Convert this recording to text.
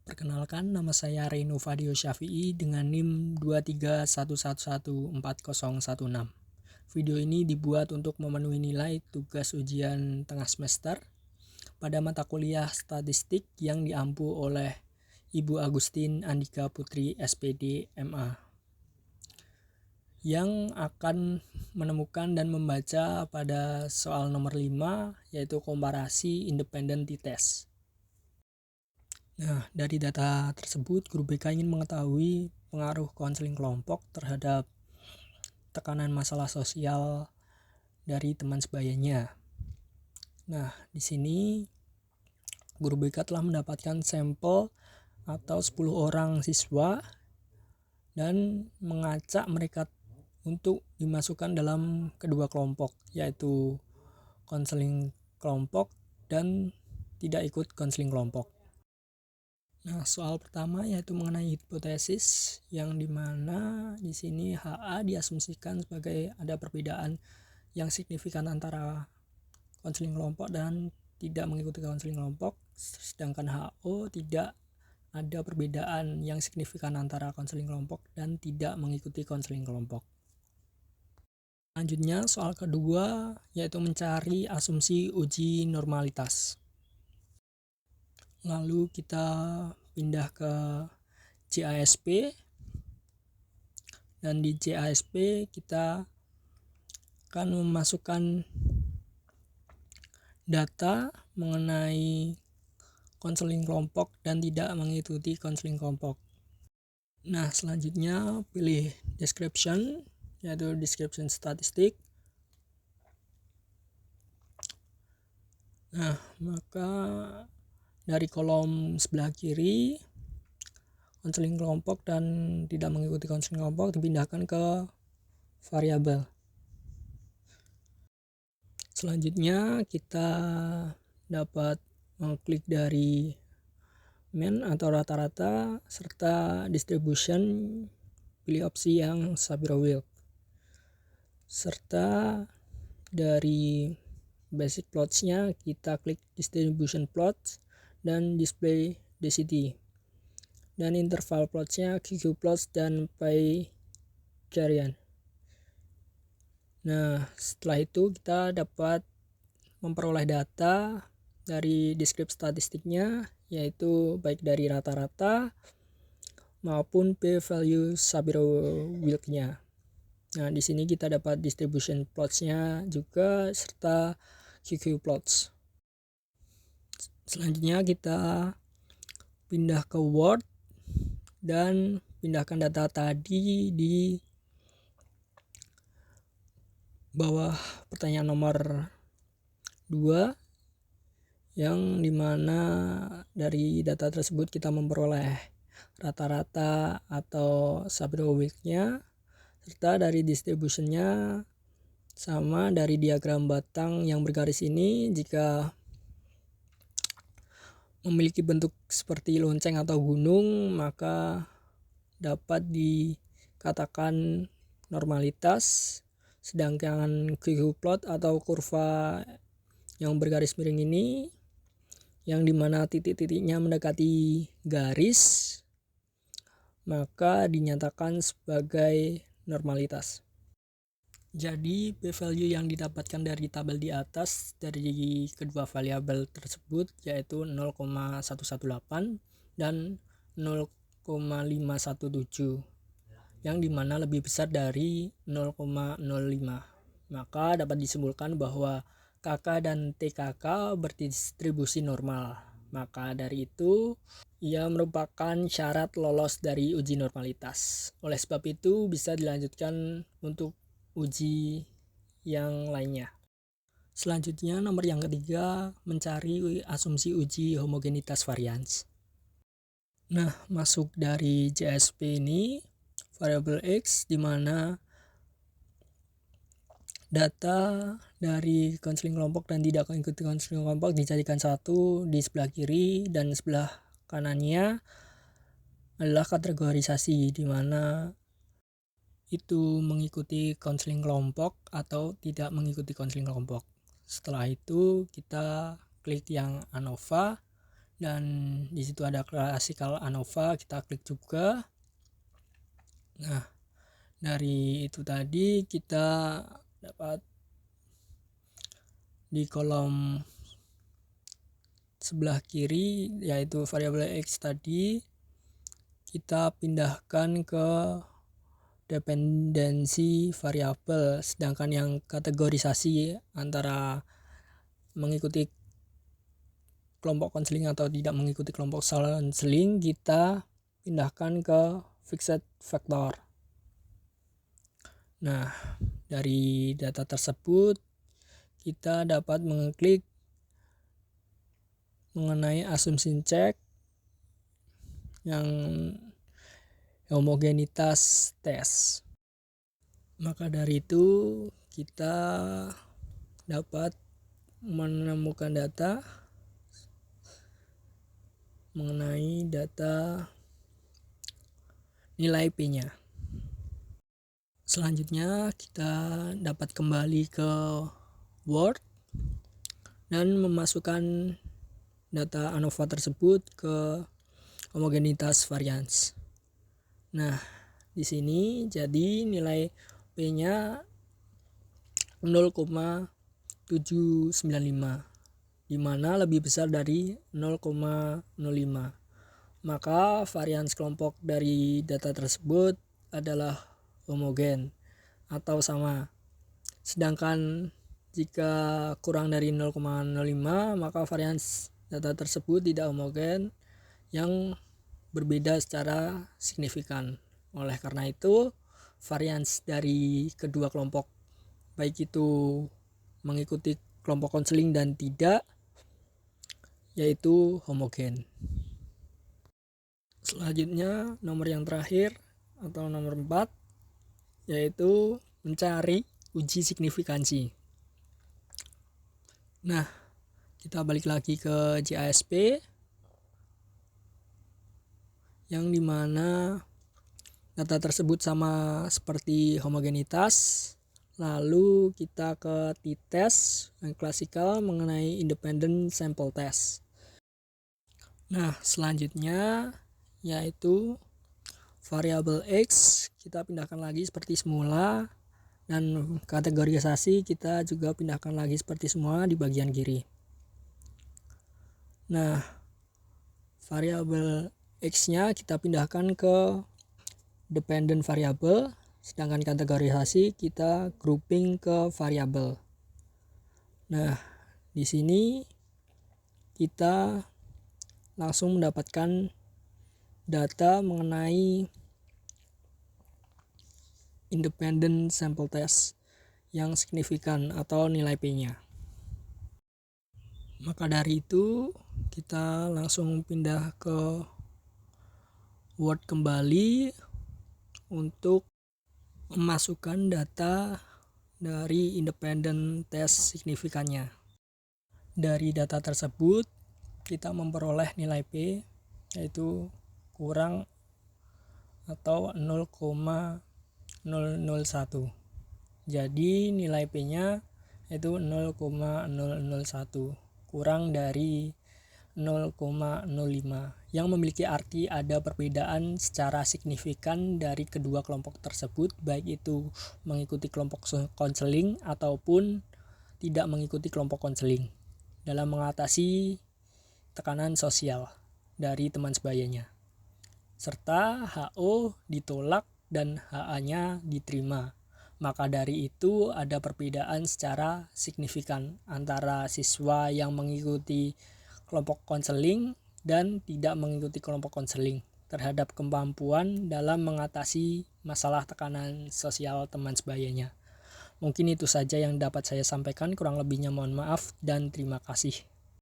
Perkenalkan, nama saya Reino Fadio Syafi'i dengan NIM 231114016. Video ini dibuat untuk memenuhi nilai tugas ujian tengah semester pada mata kuliah statistik yang diampu oleh Ibu Agustin Andika Putri SPD MA, yang akan menemukan dan membaca pada soal nomor 5, yaitu komparasi independen t-test. Nah, dari data tersebut, guru BK ingin mengetahui pengaruh konseling kelompok terhadap tekanan masalah sosial dari teman sebayanya. Nah, di sini guru BK telah mendapatkan sampel atau 10 orang siswa dan mengacak mereka untuk dimasukkan dalam kedua kelompok, yaitu konseling kelompok dan tidak ikut konseling kelompok. Nah, soal pertama yaitu mengenai hipotesis, yang dimana di sini HA diasumsikan sebagai ada perbedaan yang signifikan antara konseling kelompok dan tidak mengikuti konseling kelompok, sedangkan HO tidak ada perbedaan yang signifikan antara konseling kelompok dan tidak mengikuti konseling kelompok. Selanjutnya soal kedua yaitu mencari asumsi uji normalitas. Lalu kita pindah ke CASP, dan di CASP kita akan memasukkan data mengenai konseling kelompok dan tidak mengikuti konseling kelompok. Nah, selanjutnya pilih description, yaitu description statistik. Nah, maka dari kolom sebelah kiri konseling kelompok dan tidak mengikuti konseling kelompok dipindahkan ke variabel. Selanjutnya kita dapat mengklik dari mean atau rata-rata serta distribution, pilih opsi yang Shapiro-Wilk. Serta dari basic plots-nya kita klik distribution plots dan display density, dan interval plots-nya qqplots dan pie-variance. Nah, setelah itu kita dapat memperoleh data dari deskripsi statistiknya, yaitu baik dari rata-rata maupun p-value Shapiro-Wilk-nya. Nah, di sini kita dapat distribution plots-nya juga serta qqplots. Selanjutnya kita pindah ke Word dan pindahkan data tadi di bawah pertanyaan nomor 2, yang dimana dari data tersebut kita memperoleh rata-rata atau Shapiro-Wilk-nya serta dari distributionnya sama dari diagram batang yang bergaris ini. Jika memiliki bentuk seperti lonceng atau gunung, maka dapat dikatakan normalitas, sedangkan qqplot atau kurva yang bergaris miring ini, yang dimana titik-titiknya mendekati garis, maka dinyatakan sebagai normalitas. Jadi p-value yang didapatkan dari tabel di atas dari kedua variabel tersebut yaitu 0,118 dan 0,517, yang dimana lebih besar dari 0,05. Maka dapat disimpulkan bahwa KK dan TKK berdistribusi normal. Maka dari itu ia merupakan syarat lolos dari uji normalitas. Oleh sebab itu bisa dilanjutkan untuk uji yang lainnya. Selanjutnya nomor yang ketiga, mencari asumsi uji homogenitas varians. Nah, masuk dari CSP ini variabel X, di mana data dari konseling kelompok dan tidak mengikuti konseling kelompok dijadikan satu di sebelah kiri, dan sebelah kanannya adalah kategorisasi, di mana itu mengikuti konseling kelompok atau tidak mengikuti konseling kelompok. Setelah itu kita klik yang ANOVA dan di situ ada classical ANOVA, kita klik juga. Nah, dari itu tadi kita dapat di kolom sebelah kiri yaitu variabel X tadi, kita pindahkan ke dependensi variabel, sedangkan yang kategorisasi antara mengikuti kelompok konseling atau tidak mengikuti kelompok konseling kita pindahkan ke fixed vector. Nah, dari data tersebut kita dapat mengklik mengenai assumption check yang homogenitas tes. Maka dari itu kita dapat menemukan data mengenai data nilai P-nya. Selanjutnya kita dapat kembali ke Word dan memasukkan data ANOVA tersebut ke homogenitas variance. Nah, di sini jadi nilai P-nya 0,795, di mana lebih besar dari 0,05. Maka varians kelompok dari data tersebut adalah homogen atau sama. Sedangkan jika kurang dari 0,05 maka varians data tersebut tidak homogen yang berbeda secara signifikan. Oleh karena itu, varians dari kedua kelompok, baik itu mengikuti kelompok konseling dan tidak, yaitu homogen. Selanjutnya nomor yang terakhir atau nomor 4 yaitu mencari uji signifikansi. Nah, kita balik lagi ke JASP yang dimana data tersebut sama seperti homogenitas. Lalu kita ke t-test yang klasikal mengenai independent sample test. Nah, selanjutnya yaitu variabel X kita pindahkan lagi seperti semula, dan kategorisasi kita juga pindahkan lagi seperti semula di bagian kiri. Nah, variabel X-nya kita pindahkan ke dependent variable, sedangkan kategorisasi kita grouping ke variabel. Nah, di sini kita langsung mendapatkan data mengenai independent sample test yang signifikan atau nilai P-nya. Maka dari itu kita langsung pindah ke Word kembali untuk memasukkan data dari independent test signifikannya. Dari data tersebut kita memperoleh nilai P yaitu kurang atau 0,001. Jadi nilai P-nya itu 0,001 kurang dari 0,05 yang memiliki arti ada perbedaan secara signifikan dari kedua kelompok tersebut, baik itu mengikuti kelompok konseling ataupun tidak mengikuti kelompok konseling dalam mengatasi tekanan sosial dari teman sebayanya, serta HO ditolak dan HA-nya diterima. Maka dari itu ada perbedaan secara signifikan antara siswa yang mengikuti kelompok konseling dan tidak mengikuti kelompok konseling terhadap kemampuan dalam mengatasi masalah tekanan sosial teman sebayanya. Mungkin itu saja yang dapat saya sampaikan, kurang lebihnya mohon maaf dan terima kasih.